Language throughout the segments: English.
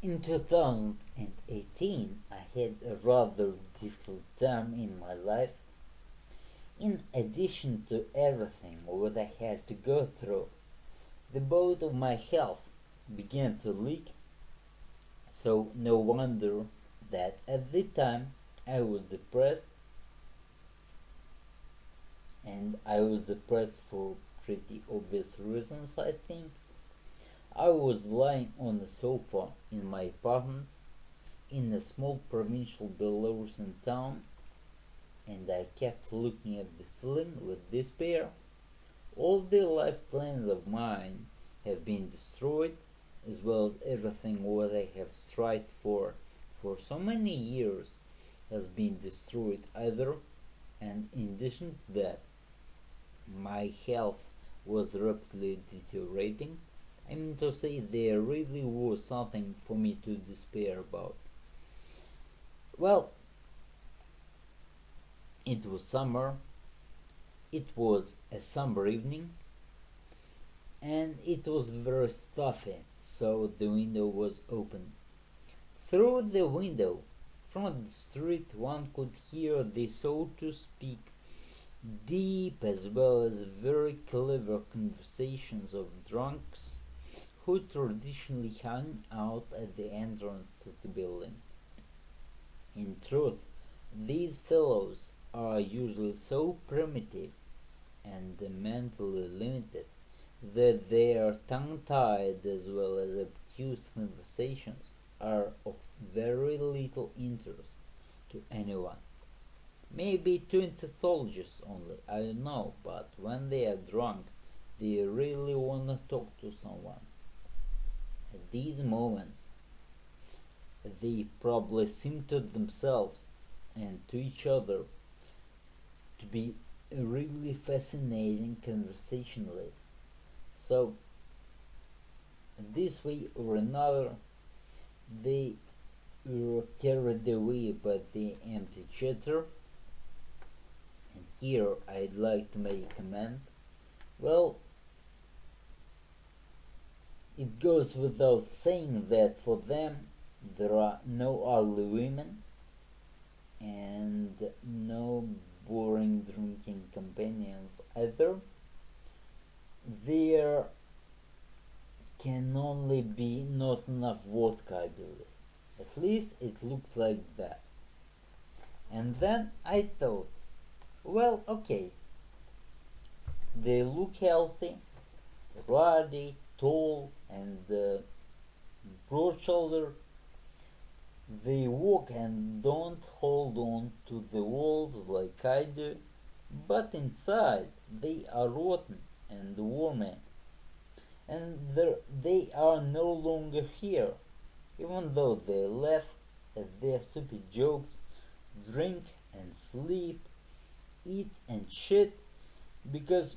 In 2018, I had a rather difficult time in my life. In addition to everything what I had to go through, the boat of my health began to leak, so no wonder that at the time I was depressed, and I was depressed for pretty obvious reasons, I think. I was lying on the sofa in my apartment in a small provincial Belarusian town, and I kept looking at the ceiling with despair. All the life plans of mine have been destroyed, as well as everything what I have strived for so many years has been destroyed either, and in addition to that, my health was rapidly deteriorating. I mean to say, there really was something for me to despair about. Well, it was summer, it was a summer evening, and it was very stuffy, so the window was open. Through the window, from the street, one could hear the, so to speak, deep as well as very clever conversations of drunks who traditionally hung out at the entrance to the building. In truth, these fellows are usually so primitive and mentally limited that their tongue tied as well as obtuse conversations are of very little interest to anyone. Maybe to Enthusiologists only, I don't know, but when they are drunk, they really want to talk to someone. At these moments, they probably seem to themselves and to each other to be really fascinating conversationalists. So, this way or another, they were carried away by the empty chatter. And here I'd like to make a comment. Well, it goes without saying that for them there are no ugly women and no boring drinking companions either. There can only be not enough vodka, I believe. At least it looks like that. And then I thought, well, okay, they look healthy, ruddy, tall, and broad shouldered. They walk and don't hold on to the walls like I do, but inside they are rotten and wormy, and they are no longer here, even though they laugh at their stupid jokes, drink and sleep, eat and shit, because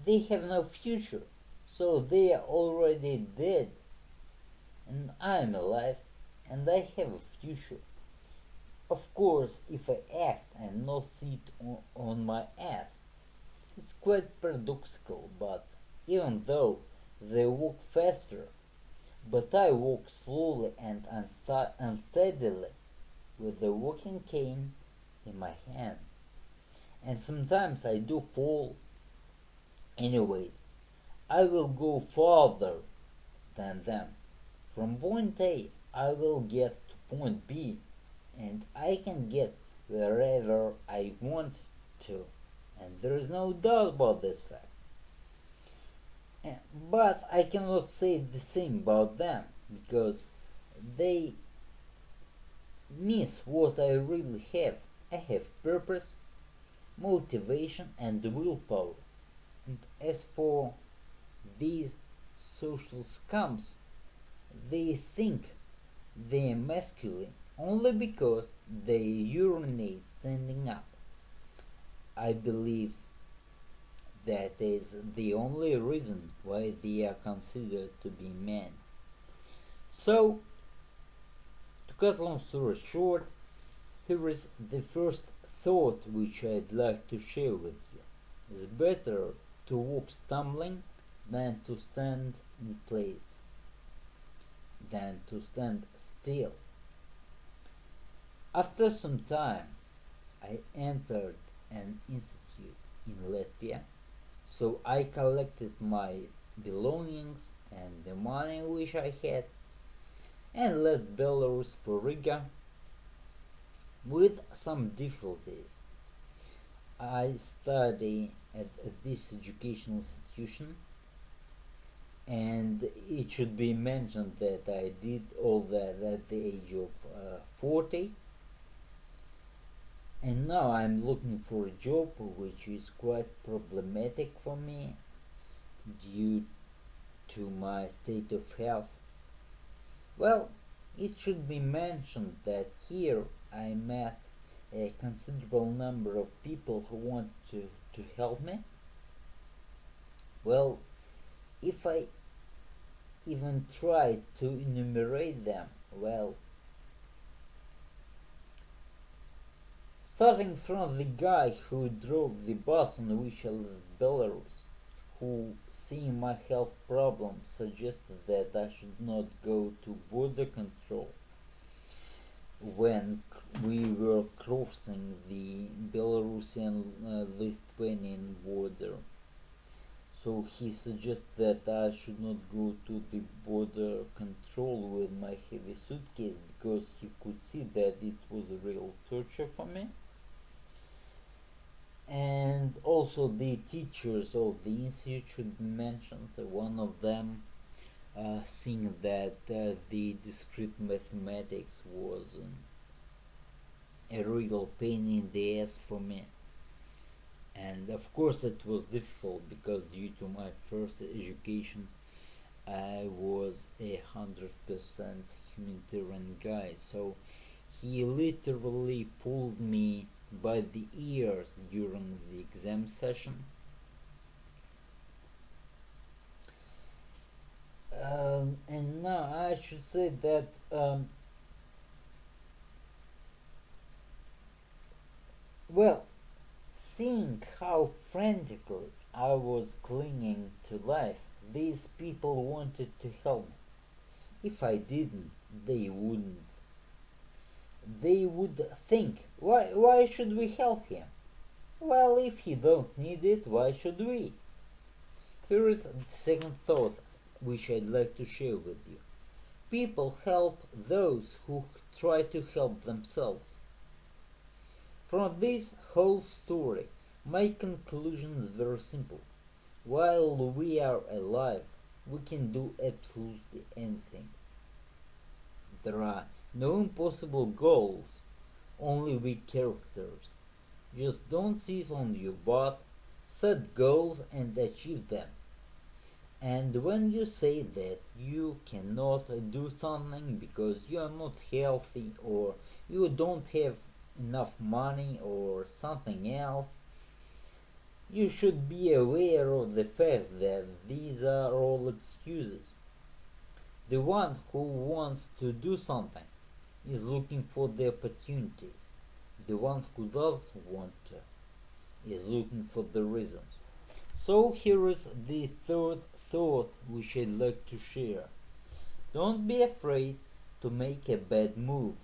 they have no future, so they are already dead, and I am alive, and I have a future. Of course, if I act and not sit on my ass. It's quite paradoxical, but even though they walk faster, but I walk slowly and unsteadily with the walking cane in my hand. And sometimes I do fall. Anyways, I will go farther than them. From point A, I will get to point B, and I can get wherever I want to, and there is no doubt about this fact. But I cannot say the same about them, because they miss what I really have. I have purpose, motivation, and willpower. And as for these social scums, they think they are masculine only because they urinate standing up. I believe that is the only reason why they are considered to be men. So, to cut long story short, here is the first thought which I'd like to share with you. It's better to walk stumbling than to stand in place, than to stand still. After some time, I entered an institute in Latvia, so I collected my belongings and the money which I had and left Belarus for Riga with some difficulties. I study at this educational institution, and it should be mentioned that I did all that at the age of 40, and now I'm looking for a job which is quite problematic for me due to my state of health. Well, it should be mentioned that here I met a considerable number of people who want to help me. Well, if I even try to enumerate them, well, starting from the guy who drove the bus on which I left Belarus, who, seeing my health problems, suggested that I should not go to border control when we were crossing the Belarusian Lithuanian border. So he suggested that I should not go to the border control with my heavy suitcase because he could see that it was a real torture for me. And also the teachers of the institute should be mentioned. One of them seeing that the discrete mathematics was a real pain in the ass for me. And of course it was difficult because due to my first education I was 100% humanitarian guy, so he literally pulled me by the ears during the exam session. And now I should say that well, seeing how frantically I was clinging to life, these people wanted to help me. If I didn't, they wouldn't. They would think, why should we help him? Well, if he doesn't need it, why should we? Here is the second thought which I'd like to share with you. People help those who try to help themselves. From this whole story, my conclusion is very simple. While we are alive, we can do absolutely anything. There are no impossible goals, only weak characters. Just don't sit on your butt, set goals and achieve them. And when you say that you cannot do something because you are not healthy or you don't have enough money or something else, you should be aware of the fact that these are all excuses. The one who wants to do something is looking for the opportunities. The one who doesn't want to is looking for the reasons. So here is the third thought which I'd like to share. Don't be afraid to make a bad move,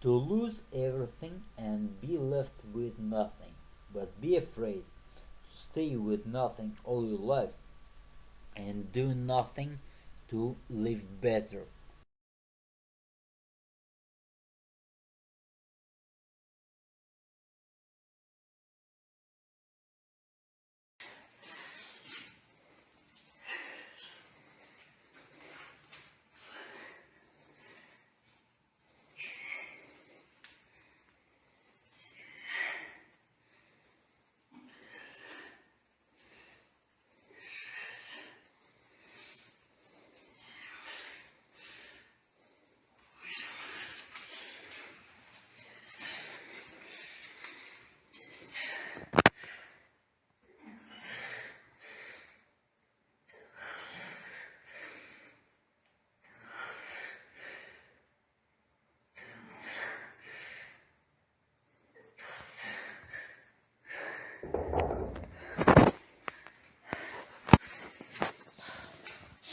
to lose everything and be left with nothing, but be afraid to stay with nothing all your life and do nothing to live better.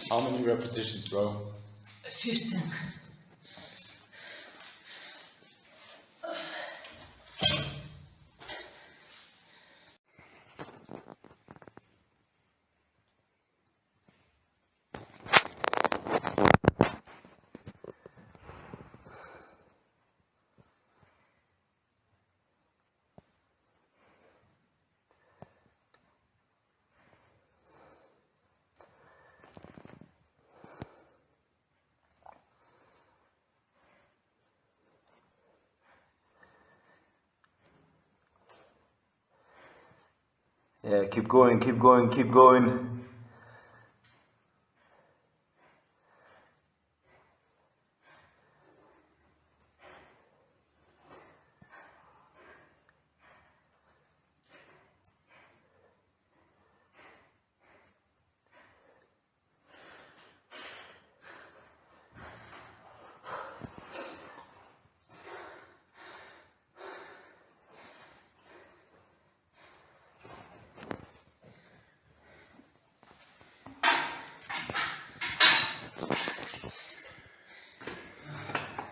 How many repetitions, bro? 15. Nice. Yeah, keep going, keep going, keep going.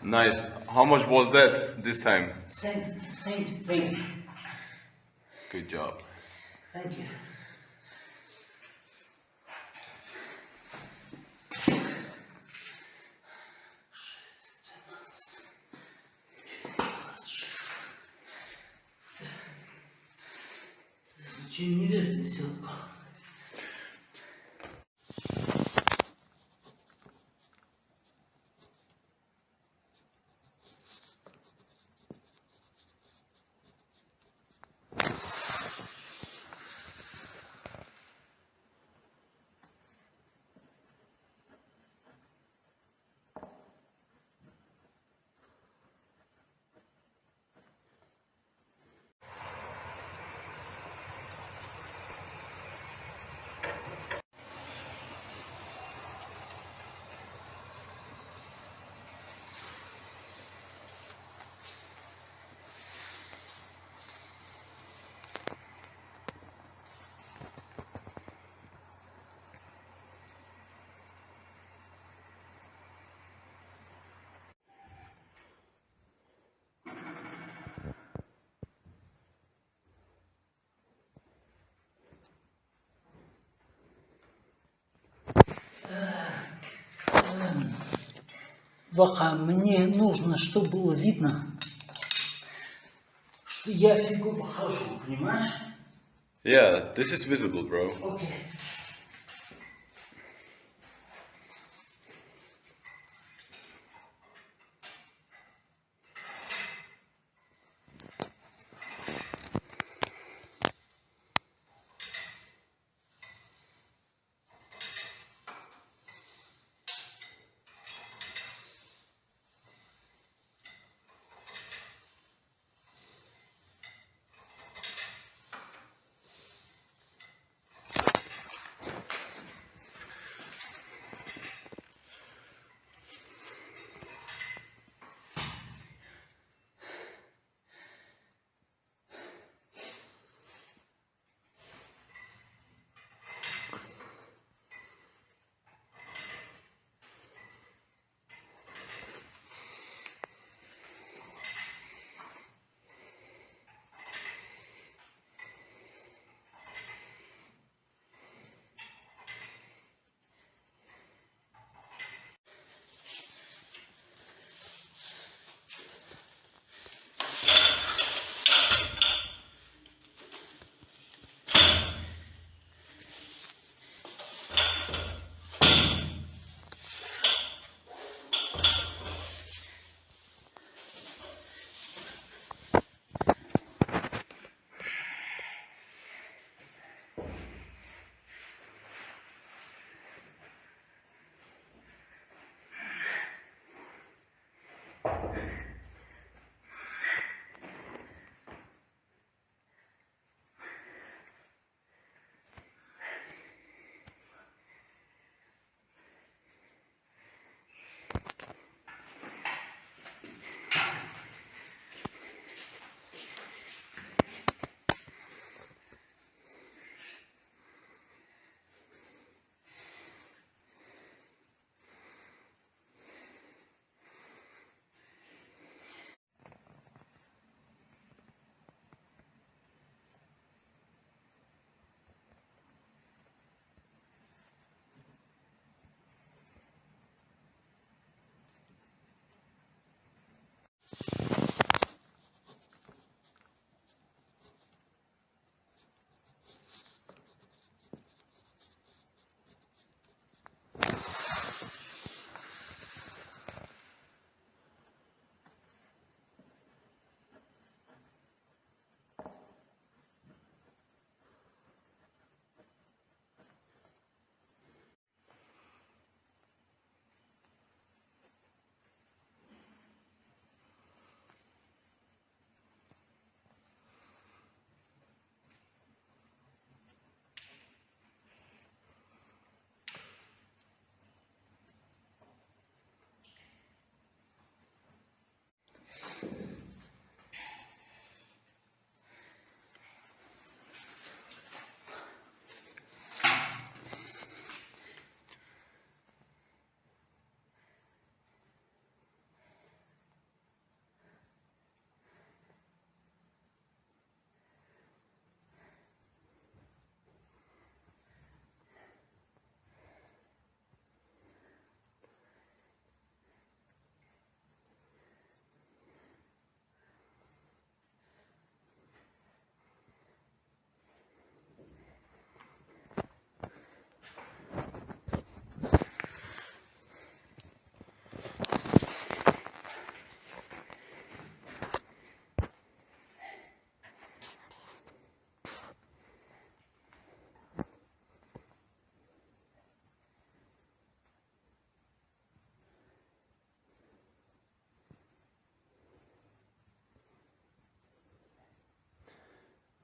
Nice. How much was that this time? Same thing. Good job. Thank you. Очень не верит десятку. Ваха, мне нужно, чтобы было видно, что я фигово хожу, понимаешь? Yeah, this is visible, bro. Окей.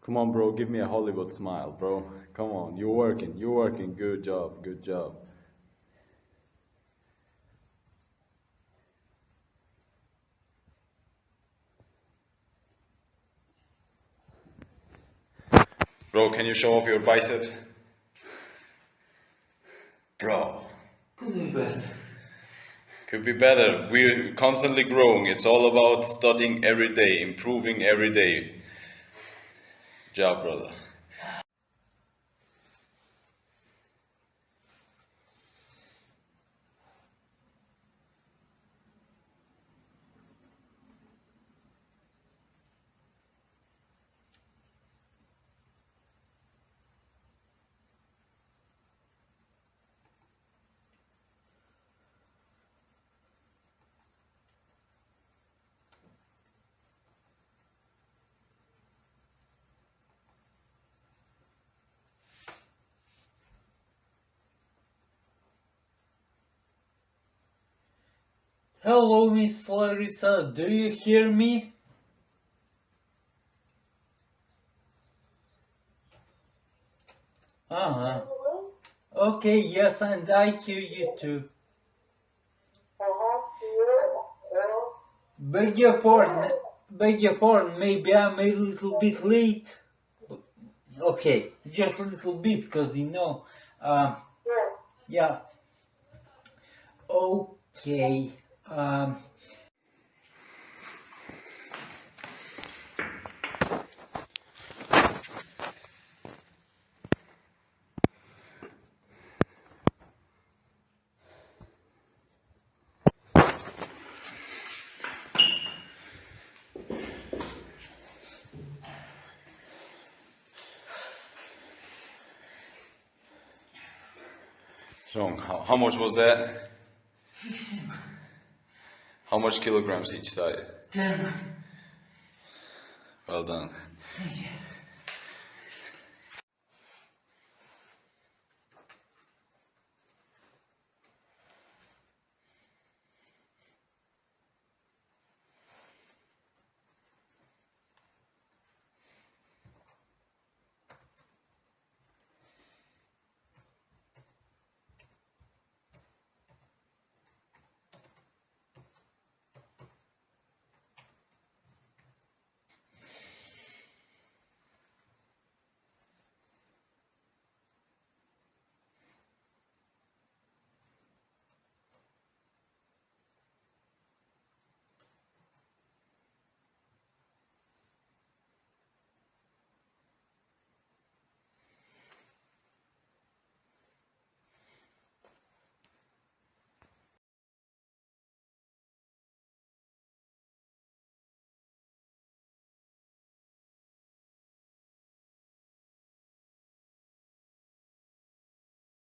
Come on, bro, give me a Hollywood smile, bro. Come on, you're working. Good job, good job. Bro, can you show off your biceps? Bro. Could be better. Could be better. We're constantly growing. It's all about studying every day, improving every day. Good job, brother. Hello, Miss Larissa, do you hear me? Uh-huh. Okay, yes, and I hear you too. Beg your pardon, maybe I'm a little bit late. Okay, just a little bit, because yeah. Okay, um, So, how much was that? 15. How much kilograms each side? 10. Well done. Thank you.